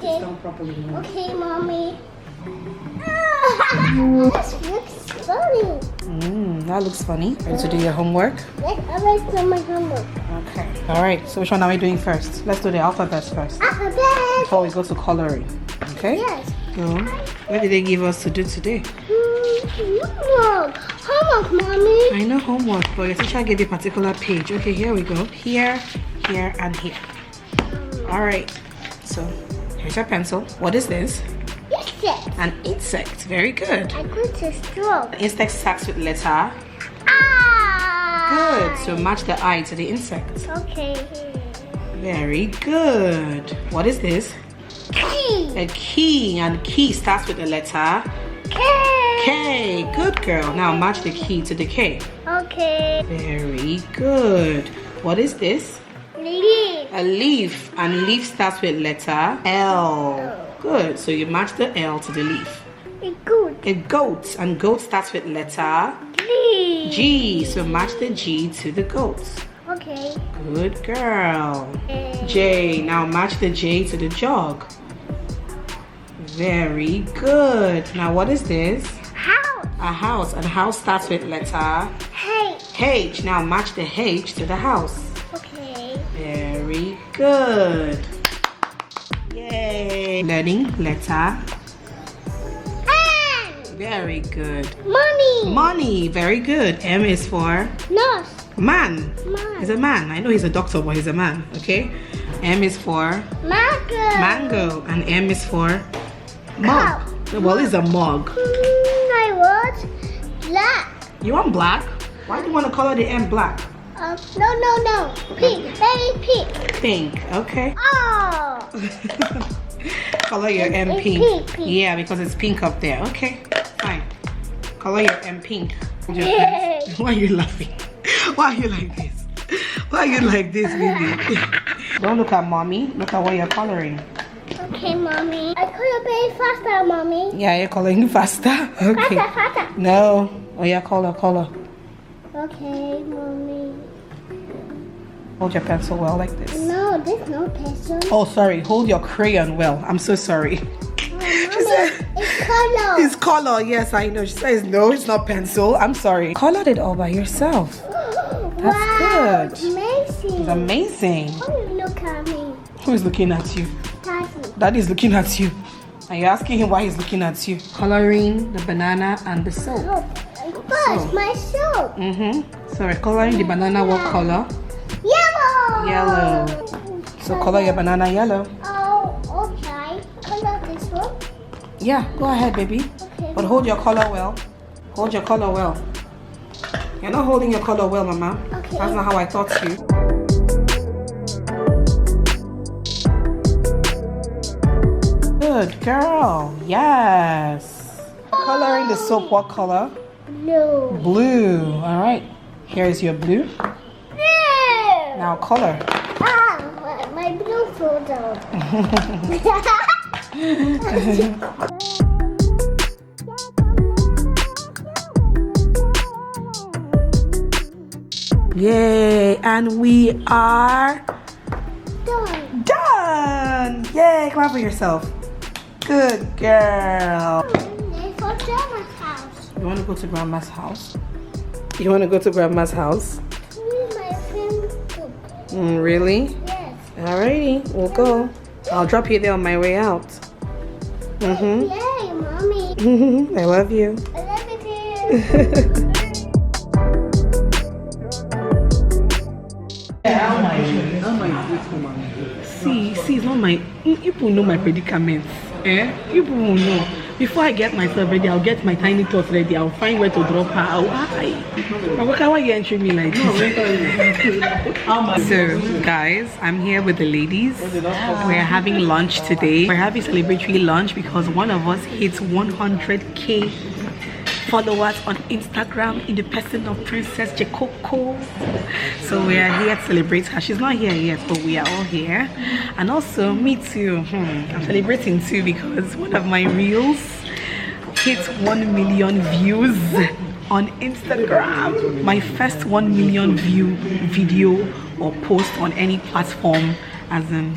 Okay. Sit down properly. Okay, mommy. This looks funny. That looks funny. Ready to do your homework? Yes, I like to do my homework. Okay. All right. So which one are we doing first? Let's do the alphabet first Alphabet. before we go to coloring. Okay. Yes. So, what did they give us to do today? Homework. Homework, mommy. I know homework, but your teacher gave you a particular page. Okay, here we go. Here, here, and here. All right. So here's your pencil. What is this? Insect. An insect. Very good. I go to straw. An insect starts with letter. Good. So match the I to the insect. Okay. Very good. What is this? Key. A key. And key starts with the letter K. K. Good girl. Now match the key to the K. Okay. Very good. What is this? Leaf. A leaf. And leaf starts with letter L. Good. So you match the L to the leaf. A goat. A goat. And goat starts with letter G. G. So match the G to the goat. Okay. Good girl. J. Now match the J to the jug. Very good. Now what is this? House. A house. And house starts with letter H. H. Now match the H to the house. Okay. Very good. Yay. Learning letter. M. Very good. Money. Money. Very good. M is for Nose. man. Man. He's a man. I know he's a doctor, but he's a man. Okay. M is for Mango. mango. And M is for mug. Well, it's a mug. I want black. You want black? Why do you want to color the M black? No. Pink. Very pink. Pink. Okay. Oh. Color your M It's pink. pink. Yeah, because it's pink up there. Okay. Fine. Color your M pink. Yay. Why are you laughing? Why are you like this? Why are you like this, baby? Don't look at mommy. Look at what you're coloring. Okay, mommy. I color very faster, mommy. Yeah, you're coloring faster. Okay. Faster. No. Oh yeah, color. Okay, mommy. Hold your pencil well like this. No, there's no pencil. Oh, sorry. Hold your crayon well. I'm so sorry. Mommy, said- it's color. It's color. Yes, I know. She says no, it's not pencil. I'm sorry. Colored it all by yourself. Wow, good. it's amazing. It's amazing. Oh, look at me. Who is looking at you? Daddy. Daddy's looking at you. And you're asking him why he's looking at you. Coloring the banana and the soap. First, So. my soap. So we're coloring the banana what color? Yellow. Yellow. So color your banana yellow. Oh, okay. Color this one. Yeah, go ahead, baby. Okay. But hold your color well. Hold your color well. You're not holding your color well, Mama. Okay. That's not how I taught you. Good girl. Yes. Coloring the soap, what color? Blue. Blue. All right. Here's your blue. Yeah. Now color. My blue photo. Yay. And we are Done. done. Yay. Clap for yourself. Good girl. Let's go to Grandma's house. You want to go to Grandma's house? You want to go to Grandma's house? Read my film book. Really? Yes. Alrighty, we'll go. I'll drop you there on my way out. Yay, mommy. I love you. I love you too. See, it's not my. People know my predicaments. People will know. Before I get myself ready, I'll get my tiny tots ready. I'll find where to drop her. Why are you entering me like this? So, guys, I'm here with the ladies. We're having lunch today. We're having celebratory lunch because one of us hits 100K followers on Instagram in the person of Princess Jekoko. So we are here to celebrate her. She's not here yet, but we are all here. And also me too. I'm celebrating too because one of my reels hit 1 million views on Instagram. My first 1 million view video or post on any platform, as in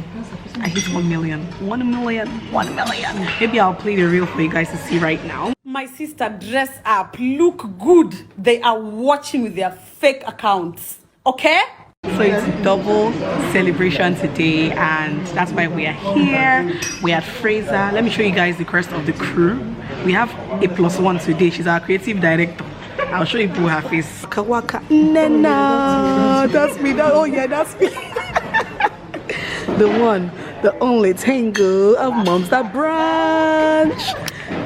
I hit 1 million. 1 million. 1 million. Maybe I'll play the reel for you guys to see right now. My sister, dress up, look good. They are watching with their fake accounts. Okay? So it's double celebration today, and that's why we are here. We had Fraser. Let me show you guys the rest of the crew. We have a +1 today. She's our creative director. I'll show you through her face. Kawaka Nena. That's me. Oh yeah, that's me. The one, the only Tango of Monster Branch.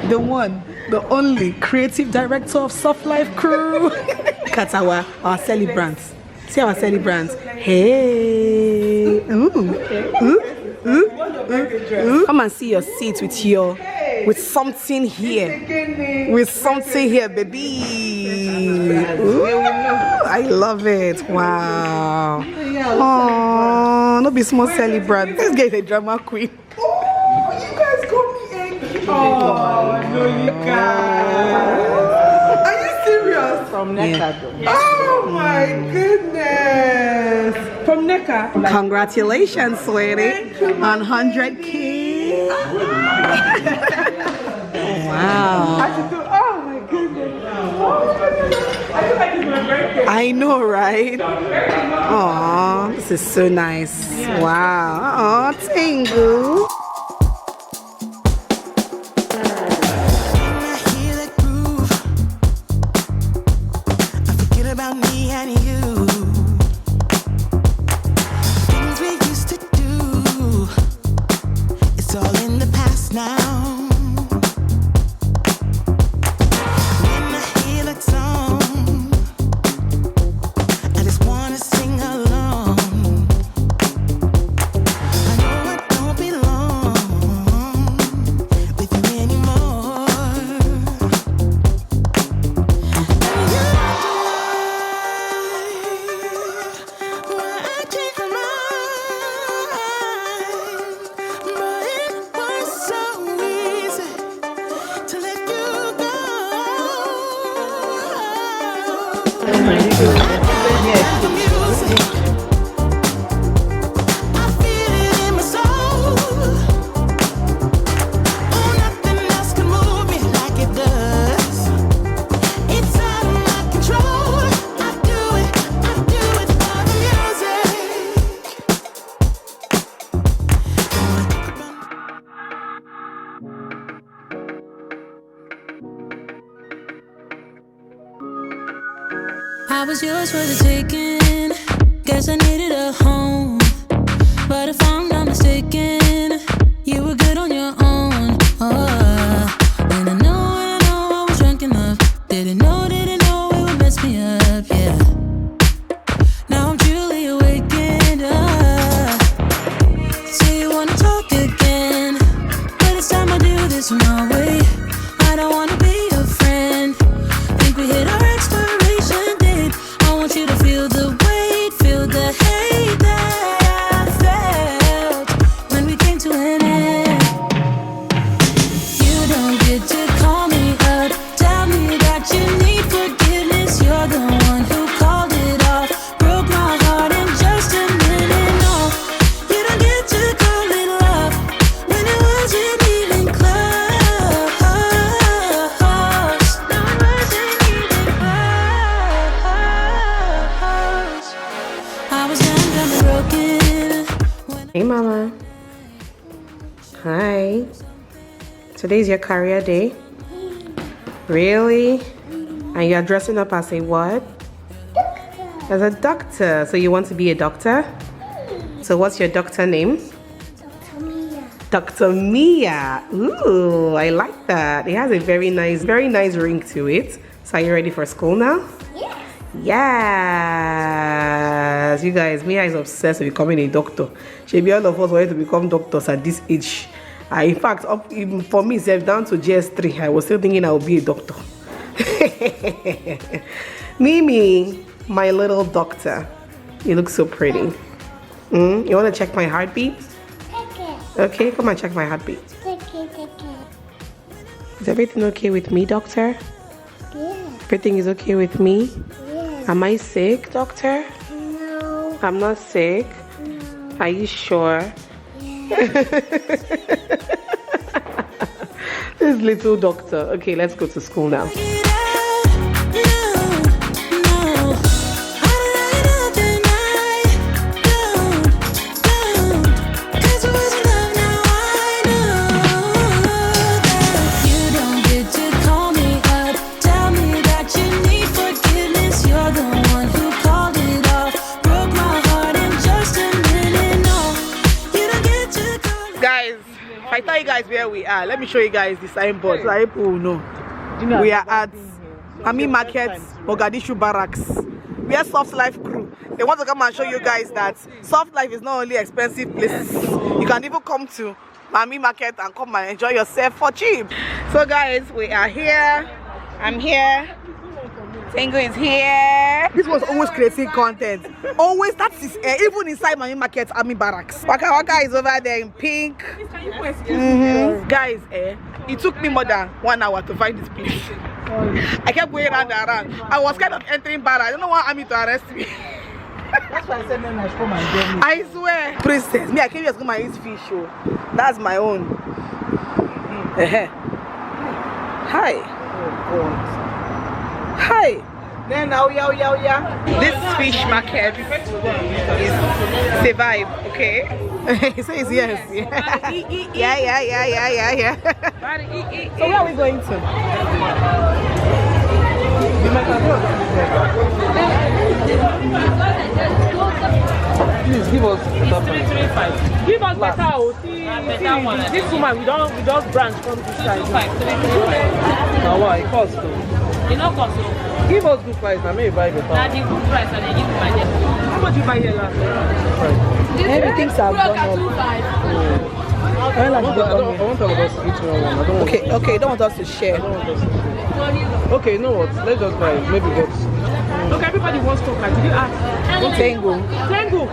The one, the only creative director of Soft Life Crew. Katawa, our celebrants. See our celebrants. Hey. Come and see your seat with something here. With something here, baby. Ooh, I love it. Wow. Oh, no be small celebrant. Let's get a drama queen. Oh, you guys got me angry. Oh, no, you guys. Are you serious? From Neca. Yeah. Oh my goodness. From Neca. Congratulations, sweetie. On 100K. Wow. Oh my goodness. Oh my goodness. I feel like it's my birthday. I know, right? Oh, this is so nice. Yeah. Wow. Oh, thank you. I was yours for the taking. Guess I needed a home, but if I'm not mistaken, you were good on your own. And I know I was drunk enough. Didn't know it would mess me up, yeah. Now I'm truly awakened up. Say you wanna talk again, but it's time I do this my way. I don't wanna be your friend. Think we hit our expiration date. I want you to feel the weight, feel the hate that I felt when we came to an end. You don't get to call me up, tell me that you need forgiveness. You're the one who called it off, broke my heart in just a minute. No, you don't get to call it love when it wasn't even close. No, it wasn't even close. I was young and broken when Hey, Mama. Hi. Today's your career day? Really? And you're dressing up as a what? Doctor. As a doctor. So you want to be a doctor? So what's your doctor name? Dr. Mia. Dr. Mia. Ooh, I like that. It has a very nice ring to it. So are you ready for school now? Yes. Yes. You guys, Mia is obsessed with becoming a doctor. Maybe all of us wanted to become doctors at this age. In fact, even for me, down to GS3, I was still thinking I would be a doctor. Mimi, my little doctor. You look so pretty. You want to check my heartbeat? Take it. Okay, come and check my heartbeat. Take it. Is everything okay with me, doctor? Yes. Everything is okay with me? Yes. Am I sick, doctor? No. I'm not sick. No. Are you sure? Yes. This little doctor. Okay, let's go to school now. I tell you guys where we are. Let me show you guys the signboard so people will know. We are at Ami Market, Mogadishu Barracks. We are Soft Life crew. They want to come and show you guys that Soft Life is not only expensive places. You can even come to Ami Market and come and enjoy yourself for cheap. So guys, we are here. I'm here. Tango is here. This was always creating content. Always, that's his even inside my market, Army Barracks. Waka Waka is over there in pink. Guys, it took me more than 1 hour to find this place. I kept going around and around. I was kind of entering Barracks. I don't know why Army to arrest me. That's why I said then I come and get me. I swear. Princess, me, I came here to come and eat fish. Oh. That's my own. Hi. Oh, God. Hi. Then now, yeah. This fish market is a vibe, okay? He says yes. Yeah. So where are we going to? Please give us that price. Give us better. This woman, we don't branch from this side. Now why? It costs though. You know, cost. Give us good price. I may buy better. That's the good price, and they give you my name. How much you buy here last? Everything's have gone up. I want to talk about each one. I don't want Okay, don't want us to share. Okay, you know what? Let's just buy it. Maybe get. Look, everybody wants to buy. Did you ask? Tango. To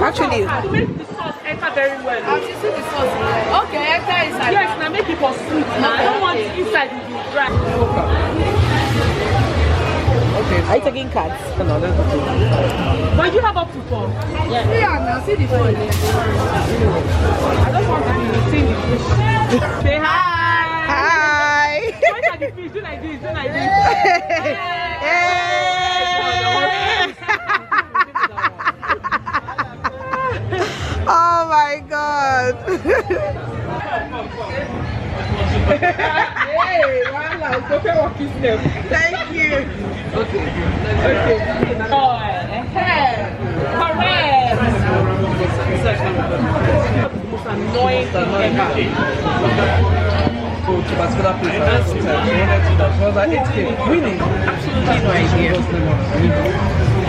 Actually, make the sauce enter very well. You see the sauce here? Okay, enter inside. Yes, now make it for sweet. Now I don't want it inside to be dry. Okay. are you taking cards? No, let's do it. But you have up to 4. Yeah, now see the phone. I don't want to be seeing the fish. Say hi. Hi. Look at the fish. Do like this. Do like this. Oh my God. Hey, wow, okay, what is them? Thank you. Okay. Correct. Most annoying thing ever. So to particular place, she was like 8K. Really? Absolutely no idea.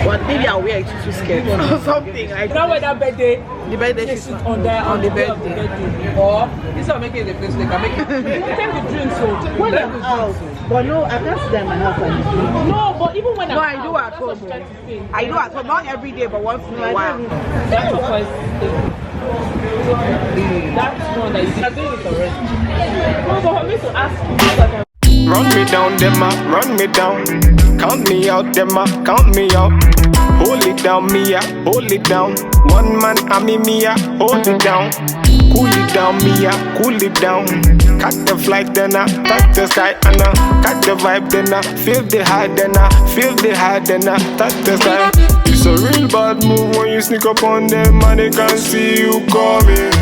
But maybe I'll wear it too scared or something like You know where that birthday? the birthday They she's sit on the birthday. Or instead of making it a place, they can make it. Take the drink so. When I'm out, but no, I can't sit there in my house and No, but even when No, I'm I do out, at home. that's what I'm trying to say. I do at home, not every day, but once in a while. That's your first thing. That's one that you are doing it already. No, but for me to ask you, Run me down, them run me down. Count me out, them count me out. Hold it down, Mia, hold it down. One man, Mia, hold it down. Cool it down, Mia, cool it down. Catch the flight, then touch the sky, and catch the vibe, then feel the high, then feel the high, then touch the sky. It's a real bad move when you sneak up on them and they can't see you coming.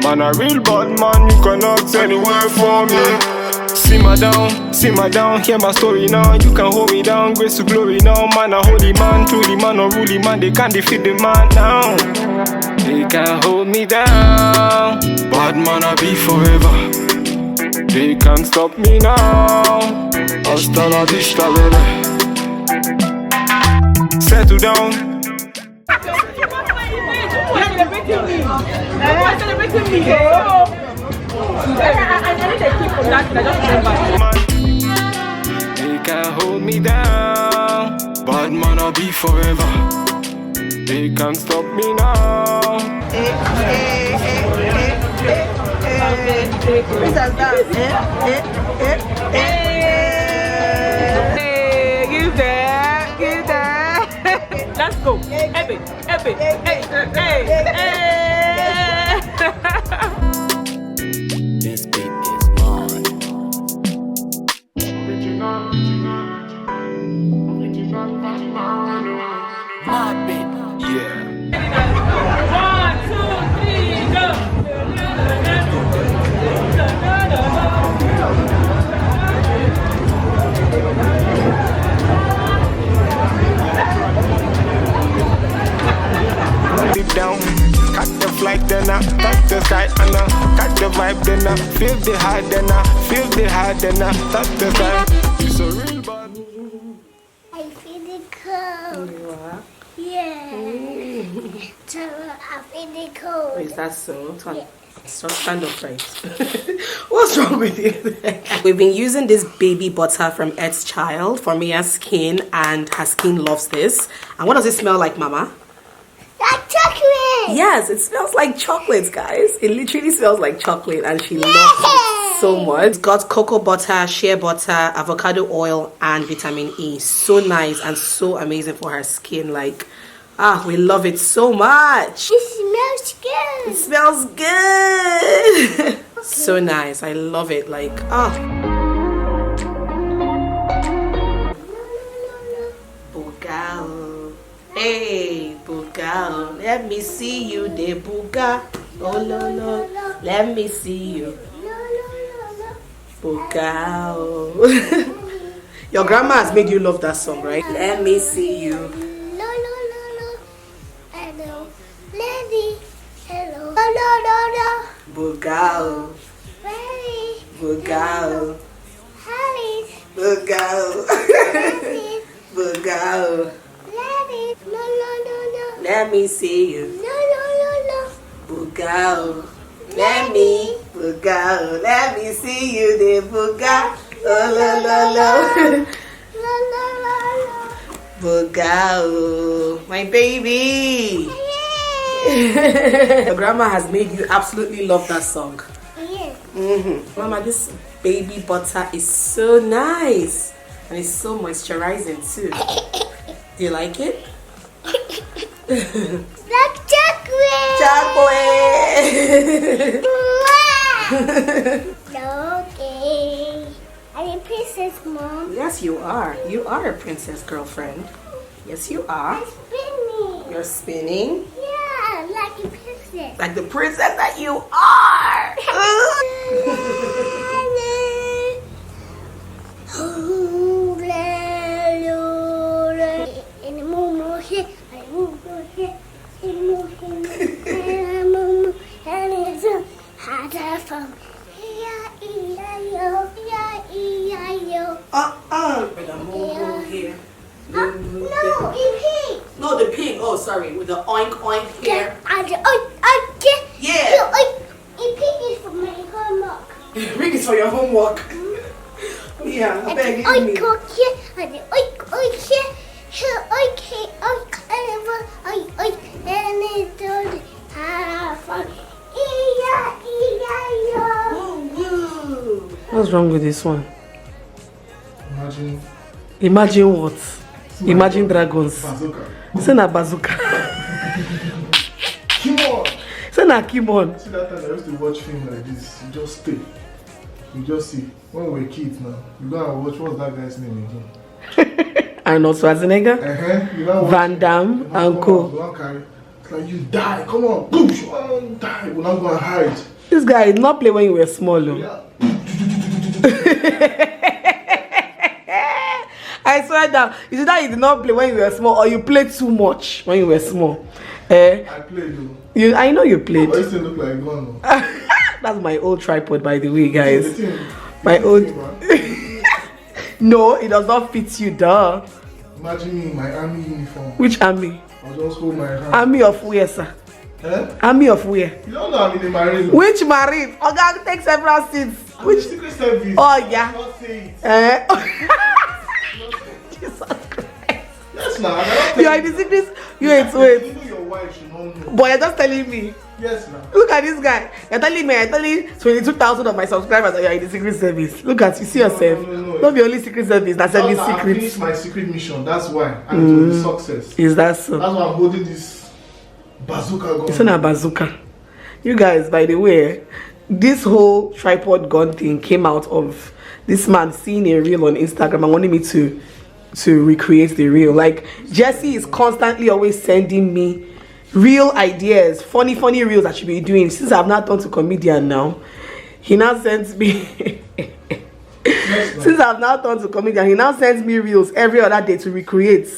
Man, a real bad man, you cannot anywhere for me. Simmer down, hear my story now. You can hold me down, grace to glory now. Man, a holy man, truly man, a ruly man. They can't defeat the man now. They can't hold me down. Bad man, I be forever. They can't stop me now. Hasta la vista, baby. Settle down. celebrating me. Why celebrating me? Oh. I need a clip from that, I just remember. They can't hold me down. Bad man, I'll be forever. They can't stop me now. Who's that? Give that. Let's go. Epic. Hey. the side, and catch the vibe, then feel the high, then feel the high, then touch the side. It's a real bad. I feel the cold. You are? Yeah. So I feel the cold. Is that so? Stand up right. What's wrong with you? We've been using this baby butter from Ed's Child for Mia's skin, and her skin loves this. And what does it smell like, Mama? Like chocolate. Yes, it smells like chocolate, guys. It literally smells like chocolate, and she loves it so much. It's got cocoa butter, shea butter, avocado oil, and vitamin E. So nice and so amazing for her skin. Like, we love it so much. It smells good. It smells good. Okay. So nice. I love it. Like, Bugao. Hey, Bugao. Let me see you, de Buga. Oh, no. Let me see you. Bugao. Your grandma has made you love that song, right? Let me see you. Bugao. Bugao. Bugao. Bugao. Let me see you. Bugao. Let me. Bugao. Let me see you. The Bugao. Oh, lo. Bugao. My baby. Your grandma has made you absolutely love that song. Yeah. Mama, this baby butter is so nice, and it's so moisturizing too. Do you like it? Like chocolate. Okay. Are you a princess, Mom? Yes, you are. You are a princess, girlfriend. Yes, you are. I'm spinning. You're spinning. Yeah, like a princess. Like the princess that you are. Here. No, in pink. No, the pink. Oh, sorry. With the oink oink here. Yeah. In pink is for my homework. Pink is for your homework. Yeah, I beg you. What's wrong with this one? Imagine what? Imagine dragons. Bazooka. Say na bazooka. Kimon. Say na Kimon. See that time I used to watch film like this. You just stay. You just see. When we were kids now, you go and watch. What's that guy's name again? Arnold Schwarzenegger. You know Van Damme and Co. It's like you die. Come on. Boom. You die. We're not going to hide. This guy did not play when you were small. Though. Yeah. I swear that you see that you did not play when you were small, or you played too much when you were small. I played though. I know you played. I used to look like one. That's my old tripod, by the way, guys. The My old. No, it does not fit you, duh. Imagine me in my army uniform. Which army? I'll just hold my hand. Army of where, sir? Eh? Army of where? You don't know I'm in the marine. Which marine? Okay, take several seats. Which? Secret Service. Oh yeah. Not say it. Jesus Christ. Yes, now. You are in the secret. You wait. You know your wife should not know. Boy, you're just telling me. Yes, now. Look at this guy. You're telling me 22,000 of my subscribers are in the secret service. Look at you, see yourself. No. Not the only secret service that's serving I secrets. finished my secret mission. That's why. And it was a success. Is that so? That's why I'm holding this bazooka gun. It's not a bazooka. You guys, by the way, this whole tripod gun thing came out of this man seeing a reel on Instagram and wanting me to recreate the reel. Like, Jesse is constantly always sending me real ideas, funny reels I should be doing. Since I've not turned to comedian now, he now sends me Since I've now turned to comedian, he now sends me reels every other day to recreate.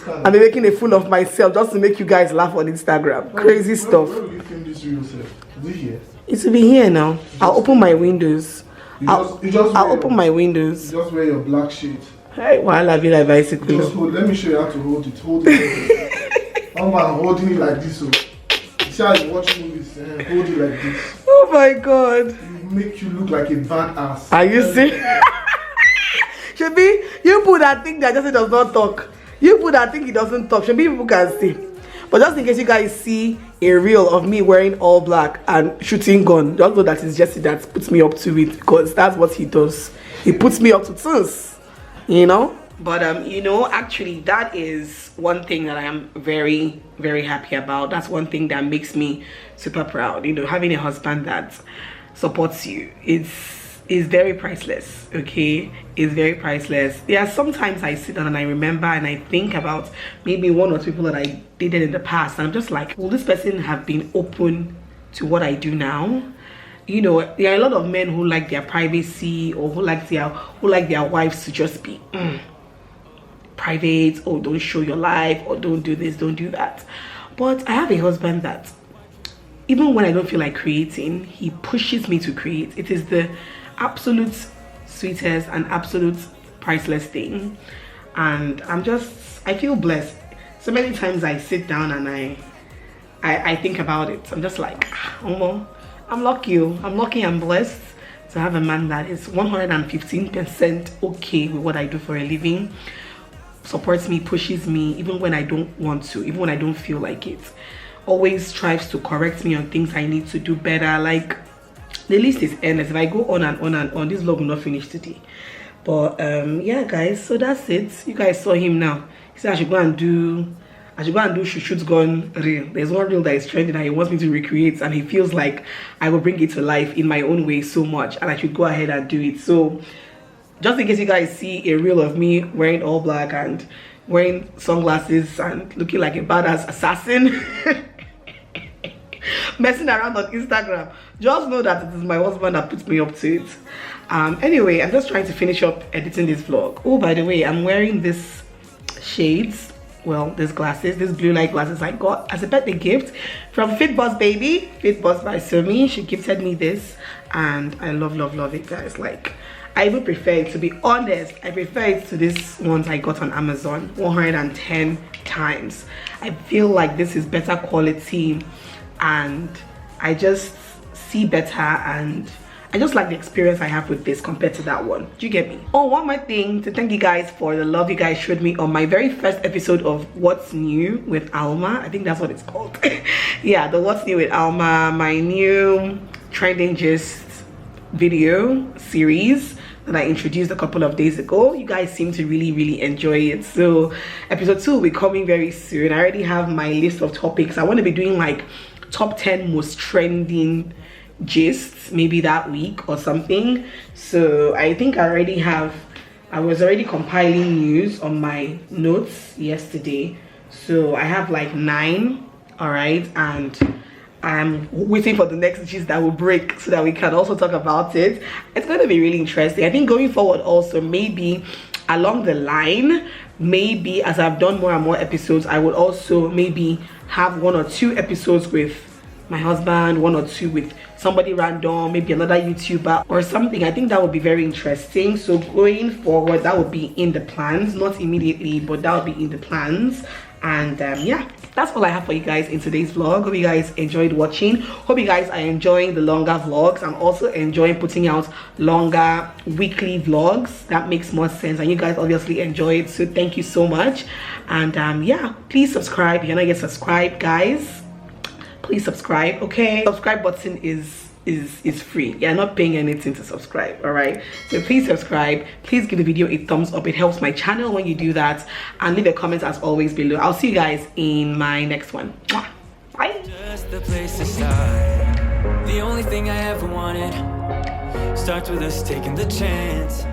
I'm making a fool of myself just to make you guys laugh on Instagram. Crazy stuff. Where will you film this reel, sir? Is it here? It will be here now. I'll open my windows. I'll open my windows. You just wear your black sheet. Hey, while I be like bicycle. Just hold. Let me show you how to hold it. Hold it. I'm holding it like this. So, see how you watch movies. Hold it like this. Oh my god. It make you look like a badass. Are you serious? Shobi, you put that thing that just does not talk. You put that thing it doesn't talk. Shobi, people can see. But just in case you guys see a reel of me wearing all black and shooting gun, just know that it's Jesse that puts me up to it, because that's what he does. He puts me up to things, you know. But you know, actually that is one thing that I am very, very happy about. That's one thing that makes me super proud. You know, having a husband that supports you, is very priceless. Okay, it's very priceless. Yeah, sometimes I sit down and I remember and I think about maybe one or two people that I dated in the past, and I'm just like, will this person have been open to what I do now? You know, there are a lot of men who like their privacy, or who like their wives to just be private, or don't show your life, or don't do this, don't do that. But I have a husband that even when I don't feel like creating, he pushes me to create. It is the absolute sweetest and absolute priceless thing, and I feel blessed. So many times I sit down and I think about it. I'm just like, oh, I'm lucky. I'm blessed to have a man that is 115% okay with what I do for a living, supports me, pushes me even when I don't want to, even when I don't feel like it, always strives to correct me on things I need to do better. Like, the list is endless. If I go on and on and on, this vlog will not finish today. But yeah guys, so that's it. You guys saw him now. He said I should go and do shoot gun reel. There's one reel that is trending and he wants me to recreate, and he feels like I will bring it to life in my own way so much, and I should go ahead and do it. So just in case you guys see a reel of me wearing all black and wearing sunglasses and looking like a badass assassin messing around on Instagram, just know that it is my husband that puts me up to it. Anyway, I'm just trying to finish up editing this vlog. Oh, by the way, I'm wearing this shades, well, these glasses, these blue light glasses I got as a birthday gift from Fit Boss Baby, Fit Boss by Somi. She gifted me this and I love it, guys. Like, I even prefer it, to be honest, I prefer it to this ones I got on Amazon 110 times. I feel like this is better quality and I just see better, and I just like the experience I have with this compared to that one. Do you get me? Oh, one more thing to thank you guys for the love you guys showed me on my very first episode of What's New with Alma. I think that's what it's called. Yeah, the What's New with Alma, my new trending gist video series that I introduced a couple of days ago. You guys seem to really enjoy it. So episode 2 will be coming very soon. I already have my list of topics. I want to be doing like top 10 most trending gists maybe that week or something. So I think I was already compiling news on my notes yesterday, so I have like 9. all right, and I'm waiting for the next gist that will break so that we can also talk about it. It's going to be really interesting. I think going forward also, maybe along the line, maybe as I've done more and more episodes, I will also maybe have 1 or 2 episodes with my husband, 1 or 2 with somebody random, maybe another YouTuber or something. I think that would be very interesting. So going forward, that would be in the plans, not immediately, but that would be in the plans. And yeah, that's all I have for you guys in today's vlog. Hope you guys enjoyed watching. Hope you guys are enjoying the longer vlogs. I'm also enjoying putting out longer weekly vlogs. That makes more sense, and you guys obviously enjoy it, so thank you so much. And yeah, please subscribe if you're not yet subscribed, guys. Please subscribe. Okay, subscribe button is free. You're not paying anything to subscribe, all right? So please subscribe. Please give the video a thumbs up. It helps my channel when you do that, and leave a comment as always below. I'll see you guys in my next one. Mwah. Bye. Just the place to start. The only thing I ever wanted starts with us taking the chance.